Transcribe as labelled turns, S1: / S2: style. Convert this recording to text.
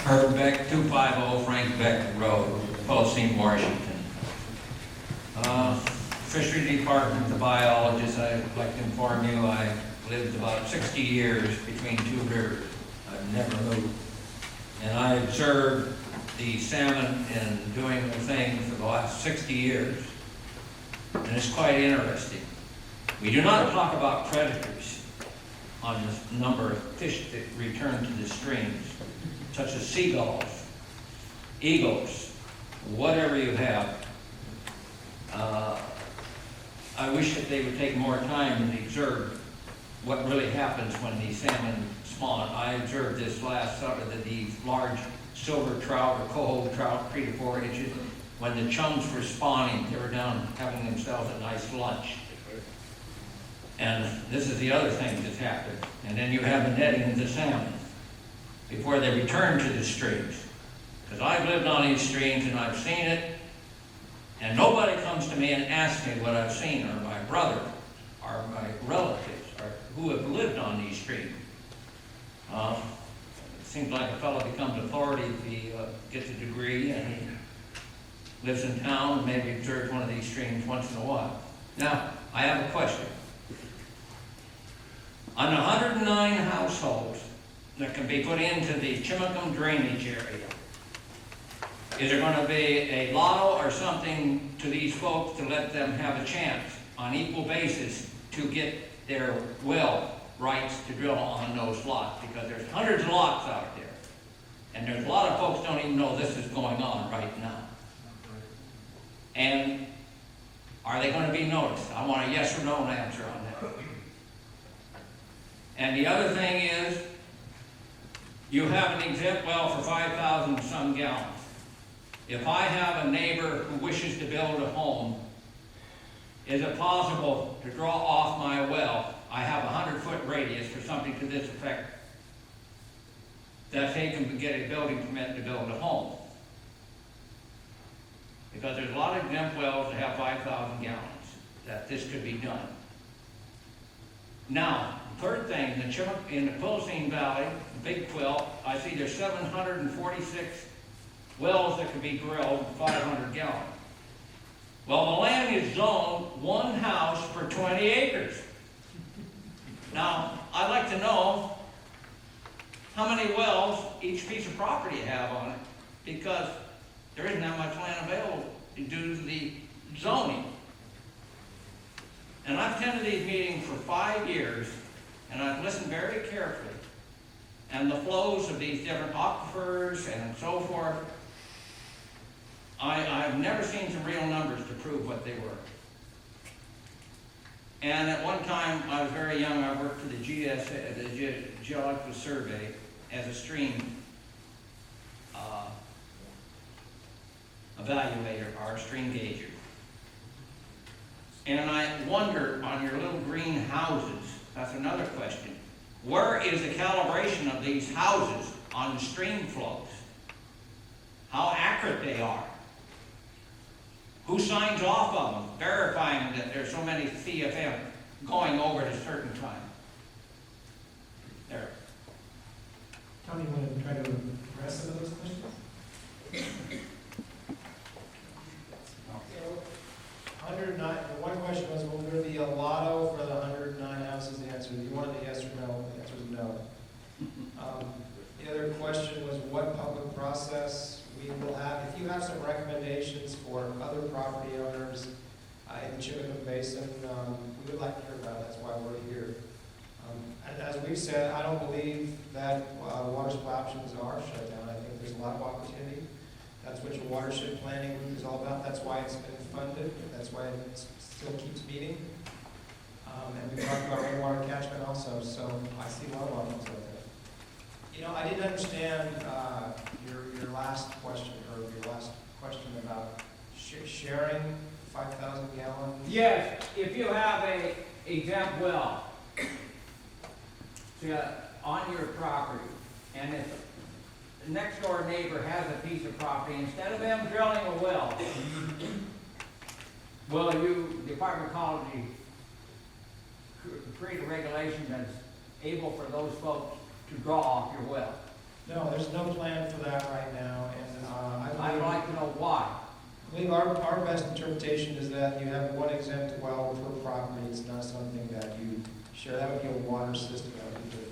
S1: Herb Beck, 250 Frank Beck Road, Philistine, Washington. Fishery Department, the biologist, I'd like to inform you, I lived about 60 years between two rivers. I've never moved. And I observed the salmon in doing the thing for the last 60 years. And it's quite interesting. We do not talk about predators on the number of fish that return to the streams, such as seagulls, eagles, whatever you have. I wish that they would take more time and observe what really happens when these salmon spawn. I observed this last summer that these large silver trout or coho trout, 3 to 4 inches, when the chums were spawning, they were down having themselves a nice lunch. And this is the other thing that's happened. And then you have the netting of the salmon before they return to the streams. Because I've lived on these streams and I've seen it, and nobody comes to me and asks me what I've seen, or my brother, or my relatives, or who have lived on these streams. It seems like a fellow becomes authority if he gets a degree and he lives in town and maybe observes one of these streams once in a while. Now, I have a question. On 109 households that can be put into the Chimicum drainage area, is there going to be a lotto or something to these folks to let them have a chance on equal basis to get their well rights to drill on those lots? Because there's hundreds of lots out there. And there's a lot of folks don't even know this is going on right now. And are they going to be noticed? I want a yes or no answer on that. And the other thing is, you have an exempt well for 5,000 some gallons. If I have a neighbor who wishes to build a home, is it possible to draw off my well? I have a 100-foot radius or something to this effect, that they can get a building permit to build a home. Because there's a lot of exempt wells that have 5,000 gallons, that this could be done. Now, third thing, in the Philistine Valley, the Big Quill, I see there's 746 wells that could be drilled, 500 gallons. Well, the land is zoned one house per 20 acres. Now, I'd like to know how many wells each piece of property have on it, because there isn't that much land available due to the zoning. And I've attended these meetings for 5 years, and I've listened very carefully. And the flows of these different aquifers and so forth, I've never seen some real numbers to prove what they were. And at one time, I was very young, I worked for the Geological Survey as a stream evaluator, or stream gauger. And I wonder, on your little green houses, that's another question, where is the calibration of these houses on the stream flows? How accurate they are? Who signs off on them, verifying that there's so many CFM going over at a certain time? There.
S2: Tony, you want to try to address some of those questions? 109, one question was, will there be a lotto for the 109 houses? The answer is, you wanted a yes or no, the answer is no. The other question was, what public process we will have. If you have some recommendations for other property owners in the Chimicum Basin, we would like to hear about it. That's why we're here. As we've said, I don't believe that water supply options are shut down. I think there's a lot of opportunity. That's what your watershed planning group is all about. That's why it's been funded. That's why it still keeps meeting. And we talked about rainwater catchment also, so I see a lot of options out there. You know, I didn't understand your last question, or your last question about sharing 5,000 gallons.
S1: Yes, if you have a exempt well on your property, and if the next door neighbor has a piece of property, instead of them drilling a well, will you, Department of Ecology, create a regulation that's able for those folks to draw off your well?
S2: No, there's no plan for that right now, and I
S3: I'd
S2: believe,
S3: like to know why.
S2: I believe our best interpretation is that you have one exempt well per property. It's not something that you share. That would be a water system, that would be different.